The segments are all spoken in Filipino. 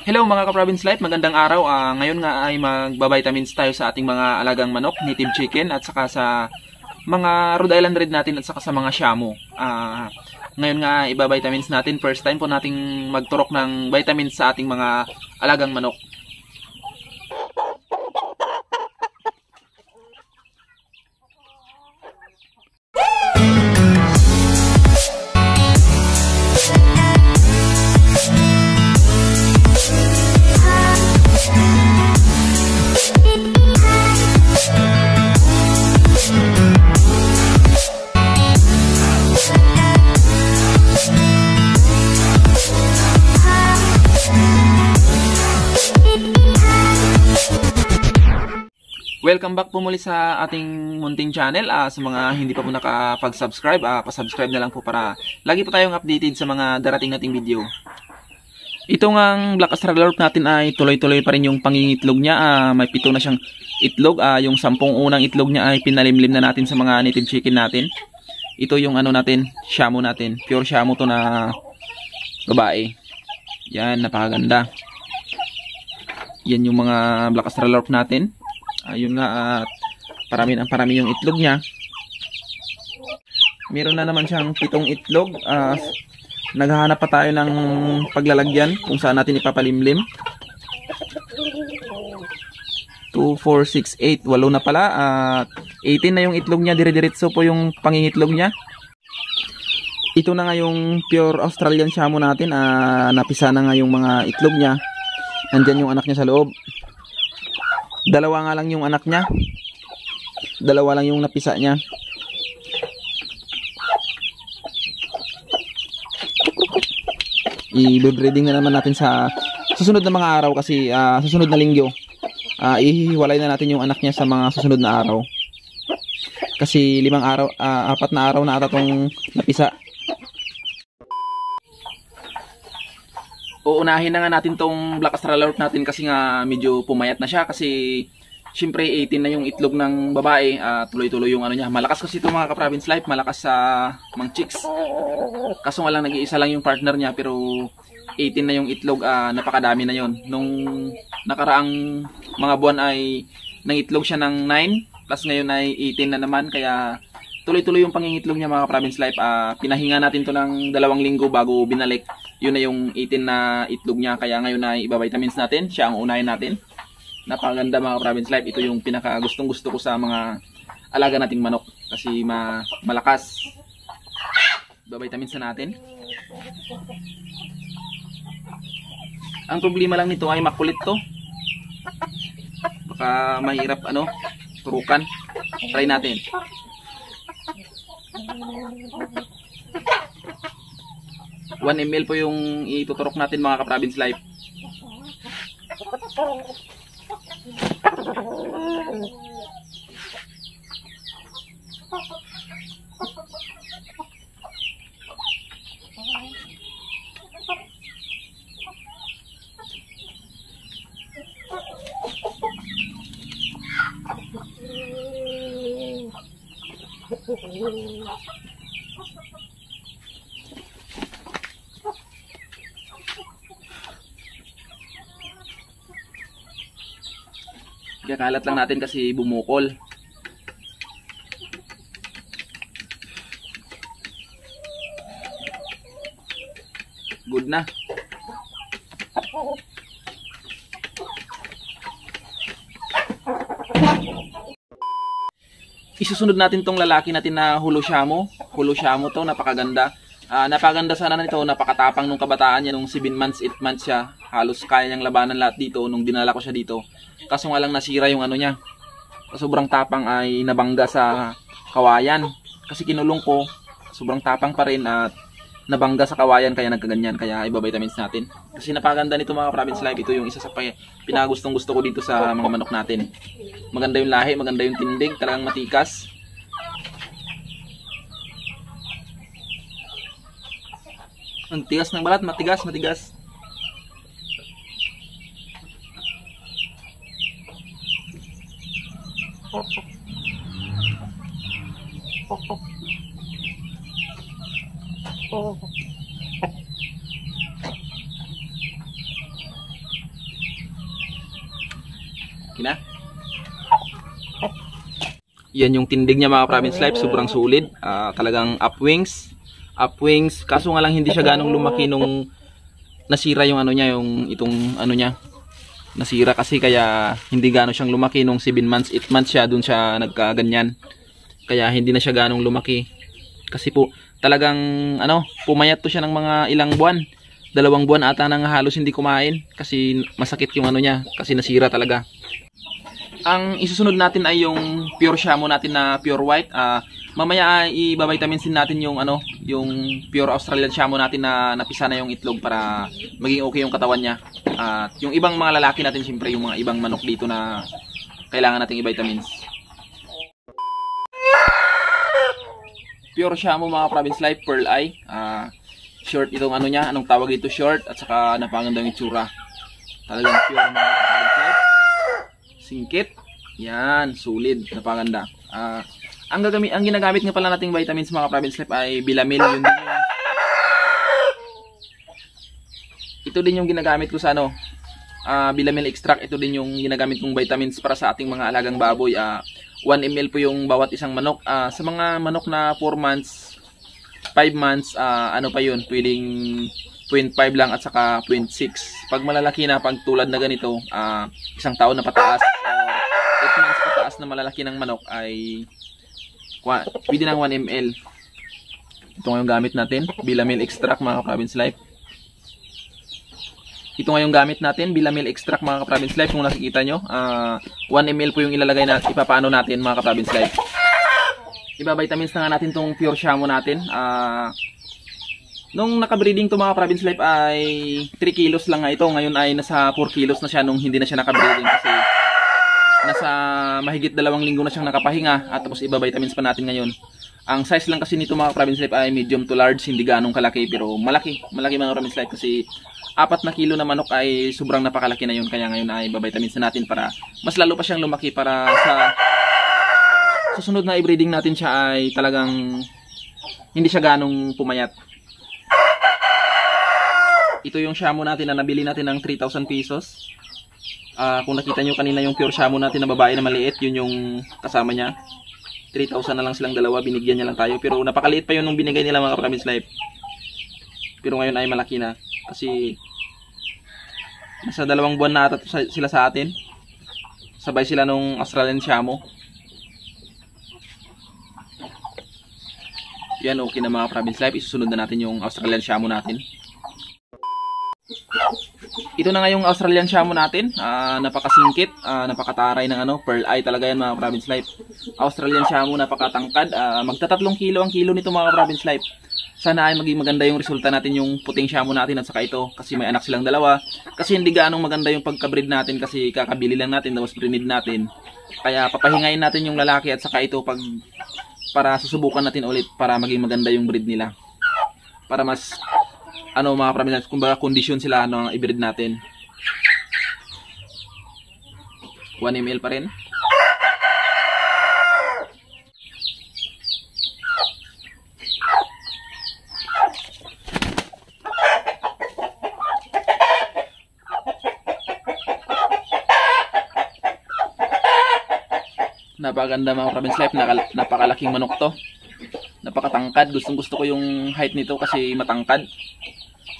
Hello mga ka-Province Life, magandang araw. Ngayon nga ay magbabitamins tayo sa ating mga alagang manok, native chicken at saka sa mga Rhode Island Red natin at saka sa mga Shamu. Ngayon nga ibabitamins natin, first time po nating magturok ng vitamins sa ating mga alagang manok. Welcome back po muli sa ating munting channel. Sa mga hindi pa po nakapag-subscribe, pa-subscribe na lang po para lagi po tayong updated sa mga darating nating video. Ito ngang Black Australorp natin ay tuloy-tuloy pa rin yung pangingitlog niya. May 7 na siyang itlog. Yung 10 unang itlog niya ay pinalimlim na natin sa mga native chicken natin. Ito yung ano natin, Shamu natin. Pure Shamu to na babae. Yan, napakaganda. Yan yung mga Black Australorp natin. Ayun nga, at parami yung itlog niya. Meron na naman siyang 7 itlog. Naghahanap pa tayo ng paglalagyan kung saan natin ipapalimlim. 2, 4, 6, 8, 8 na pala. 18 na yung itlog niya, dire-diretso po yung pangingitlog niya. Ito na nga yung pure Australian Shamu natin. Napisa na nga yung mga itlog niya. Nandyan yung anak niya sa loob. Dalawa nga lang yung anak niya. Dalawa lang yung napisa niya. I-breeding na naman natin sa susunod na mga araw kasi susunod na linggo. Ihiwalay na natin yung anak niya sa mga susunod na araw. Kasi 4 na araw na ata tong napisa. Uunahin na nga natin tong Black Australorp natin kasi nga medyo pumayat na siya kasi syempre 18 na yung itlog ng babae. Tuloy-tuloy yung ano niya. Malakas kasi ito mga ka-Province Life, malakas sa mga chicks. Kaso nga lang nag-iisa lang yung partner niya pero 18 na yung itlog, napakadami na yon. Nung nakaraang mga buwan ay nangitlog siya ng 9 plus ngayon ay 18 na naman kaya tuloy-tuloy yung pangingitlog niya mga Province Life. Pinahinga natin to ng 2 linggo bago binalik. Yun na yung 18 na itlog niya. Kaya ngayon ay ibabitamins natin. Siya ang unahin natin. Napakaganda mga Province Life. Ito yung pinaka gustong gusto ko sa mga alaga nating manok. Kasi malakas. Ibabitamins na natin. Ang problema lang nito ay makulit to. Baka mahirap turukan. Try natin. 1 ml po yung ituturok natin mga ka-Province Life. Kakalat lang natin kasi bumukol. Good na. Isusunod natin tong lalaki natin na Hulu Shamu. Hulu Shamu to, napakaganda. Napakaganda sana nito, napakatapang nung kabataan niya nung 7 months, 8 months siya. Halos kaya niyang labanan lahat dito nung dinala ko siya dito. Kaso nga lang nasira yung ano niya. Sobrang tapang ay nabangga sa kawayan. Kasi kinulong ko, sobrang tapang pa rin at nabangga sa kawayan kaya nagkaganyan. Kaya ibabitamins natin. Kasi napakaganda nito mga Province Life. Ito yung isa sa pinagustong gusto ko dito sa mga manok natin. Maganda yung lahi, maganda yung tindig, talagang matikas. Ang tigas ng balat, matigas. Kina? Yan yung tindig niya mga province life, sobrang solid. Talagang upwings. Kaso nga lang hindi siya ganong lumaki nung nasira yung ano niya, yung itong ano niya. Nasira kasi kaya hindi gano siyang lumaki nung 7 months, 8 months siya, dun siya nagkaganyan. Kaya hindi na siya ganong lumaki. Kasi po talagang ano, pumayat to siya ng mga ilang buwan. 2 buwan ata nang halos hindi kumain kasi masakit yung ano niya, kasi nasira talaga. Ang isusunod natin ay yung pure shamo natin na pure white. Mamaya i-vitaminsin natin yung ano, yung pure Australian shamo natin na napisa na yung itlog para maging okay yung katawan niya. At yung ibang mga lalaki natin, siyempre yung mga ibang manok dito na kailangan nating i-vitamins. Pure shamo mga province life, pearl eye. Short itong ano niya, anong tawag dito, short, at saka napakagandang itsura. Talagang pure mga province life. Singkit. Yan, solid, napakaganda. Ang ginagamit nga pala nating vitamins mga province life ay Bilamil. Yun din yung, ito din yung ginagamit ko sa ano, Bilamil extract. Ito din yung ginagamit kong vitamins para sa ating mga alagang baboy. 1 ml po yung bawat isang manok. Sa mga manok na 4 months, 5 months, ano pa yun, pwedeng 0.5 lang at saka 0.6. Pag malalaki na, pag tulad na ganito, isang taon na pataas, 8 months pataas na malalaki ng manok ay pwede ng 1 ml. Ito nga yung gamit natin, Bilamil extract mga province life. Ito nga yung gamit natin, Bilamil extract mga province life. Kung nakikita nyo, 1 ml po yung ilalagay na ipapaano natin mga province life. Iba-vitamins na nga natin tong pure shamo natin. Nung nakabreeding to mga province life ay 3 kilos lang nga ito. Ngayon ay nasa 4 kilos na siya nung hindi na siya nakabreeding kasi nasa mahigit 2 linggo na siyang nakapahinga. At tapos iba-vitamins pa natin ngayon. Ang size lang kasi nito mga province life ay medium to large, hindi ganong kalaki pero malaki mga province life kasi 4 na kilo na manok ay sobrang napakalaki na yun. Kaya ngayon ay iba-vitamins na natin para mas lalo pa siyang lumaki, para sa susunod na i-breeding natin siya ay talagang hindi siya ganong pumayat. Ito yung shamo natin na nabili natin ng 3,000 pesos. Kung nakita nyo kanina yung pure shamo natin na babae na maliit, yun yung kasama niya. 3,000 na lang silang dalawa, binigyan niya lang tayo. Pero napakaliit pa yun nung binigay nila mga province life. Pero ngayon ay malaki na. Kasi nasa 2 buwan na ata sila sa atin. Sabay sila nung Australian shamo. Yan, okay na mga province life. Isusunod na natin yung Australian shamo natin. Ito na nga yung Australian shamo natin. Napakasingkit, napakataray ng ano, pearl eye talaga yan mga province life. Australian shamo, napakatangkad. Magta 3 kilo ang kilo nito mga province life. Sana ay maging maganda yung resulta natin yung puting shamo natin at saka ito kasi may anak silang dalawa. Kasi hindi gaanong maganda yung pagka-breed natin kasi kakabili lang natin, tapos breed natin. Kaya papahingayin natin yung lalaki at saka ito para susubukan natin ulit para maging maganda yung breed nila. Para mas ano mga province, kumbaga kondisyon sila ano ang i-breed natin. 1 ml pa rin. Napakaganda mga province life, napakalaking manok to. Napakatangkad, gustong-gusto ko yung height nito kasi matangkad.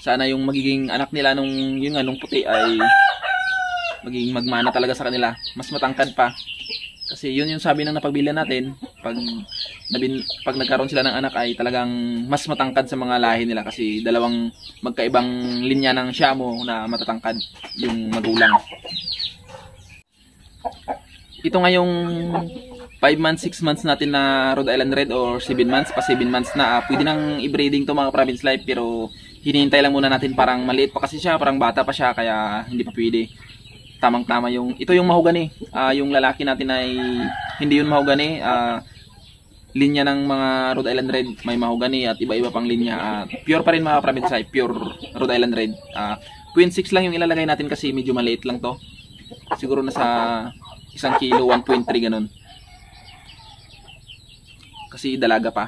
Sana yung magiging anak nila nung puti ay magiging magmana talaga sa kanila. Mas matangkad pa. Kasi yun yung sabi ng napagbilian natin, pag nagkaroon sila ng anak ay talagang mas matangkad sa mga lahi nila kasi dalawang magkaibang linya ng shamo na matatangkad yung magulang. Ito nga yung 5 months, 6 months natin na Rhode Island Red or 7 months, pa 7 months na. Pwede nang i-breeding to mga province life pero hinihintay lang muna natin, parang maliit pa kasi siya, parang bata pa siya kaya hindi pa pwede. Tamang-tama yung, ito yung mahogany. Yung lalaki natin ay hindi yun mahogany. Linya ng mga Rhode Island Red, may mahogany at iba-iba pang linya. Pure pa rin mga province life, pure Rhode Island Red. 0.6 lang yung ilalagay natin kasi medyo maliit lang to. Siguro nasa 1 kilo, 1.3 ganun. Kasi dalaga pa.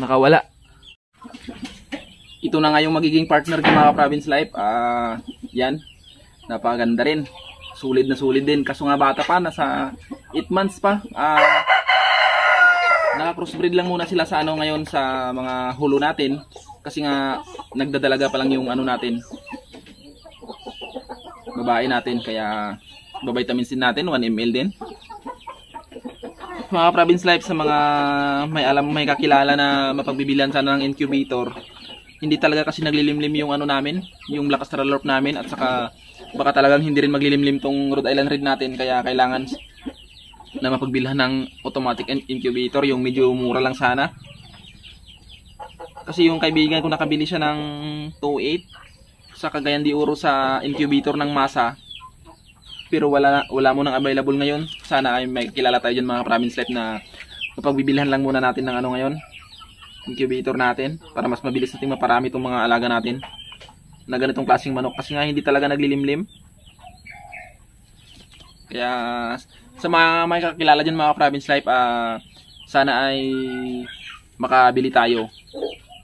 nakawala. Ito na nga yung magiging partner ng mga province life. Yan, napaganda rin, sulit na sulit din, kaso nga bata pa, nasa 8 months pa. Naka-crossbreed lang muna sila sa ano ngayon sa mga hulo natin, kasi nga nagdadalaga pa lang yung ano natin, babae natin, kaya vitamins din natin 1 ml din. Mga province life, sa mga may kakilala na mapagbibilihan sana ng incubator, hindi talaga kasi naglilimlim yung ano namin, yung Black Australorp namin, at saka baka talagang hindi rin maglilimlim tong Rhode Island Red natin, kaya kailangan na mapagbilhan ng automatic incubator, yung medyo mura lang sana. Kasi yung kaibigan ko nakabili siya ng 2.8 sa Cagayan de Oro sa incubator ng masa, pero wala mo nang available ngayon. Sana ay may kilala tayo dyan mga province life na mapagbibilhan lang muna natin ng ano ngayon, incubator natin, para mas mabilis natin maparami itong mga alaga natin na ganitong klaseng manok, kasi nga hindi talaga naglilimlim. Kaya sa mga may kakilala dyan mga province life, sana ay makabili tayo.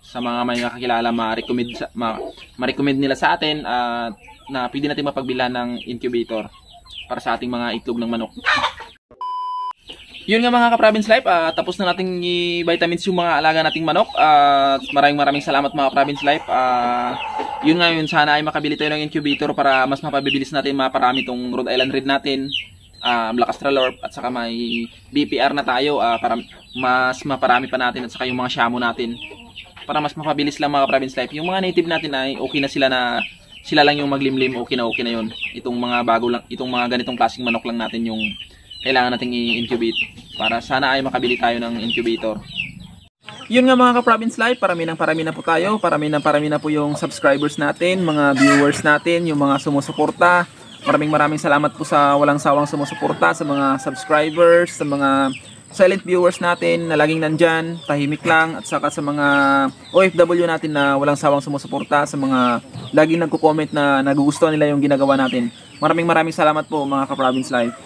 Sa mga may kakilala, ma-recommend nila sa atin na pwede natin mapagbilhan ng incubator para sa ating mga itlog ng manok. Yun nga mga ka-province life, tapos na nating i-vitamins yung mga alaga nating manok. Maraming salamat mga province life. Yun nga yun, sana ay makabili tayo ng incubator para mas mapabibilis natin maparami tong Rhode Island Red natin, Black Australorp, at saka may BPR na tayo para mas maparami pa natin, at saka yung mga Shamo natin para mas mapabilis lang mga province life. Yung mga native natin ay okay na sila lang yung maglimlim, okay na yun. Itong mga bago lang, itong mga ganitong klaseng manok lang natin yung kailangan nating i-incubate, para sana ay makabili tayo ng incubator. Yun nga mga ka-province life, parami na po tayo, parami na po yung subscribers natin, mga viewers natin, yung mga sumusuporta. Maraming salamat po sa walang sawang sumusuporta, sa mga subscribers, sa mga silent viewers natin na laging nandyan, tahimik lang, at saka sa mga OFW natin na walang sawang sumusuporta, sa mga laging nagko-comment na nagugustuhan nila yung ginagawa natin. Maraming salamat po mga ka-province life.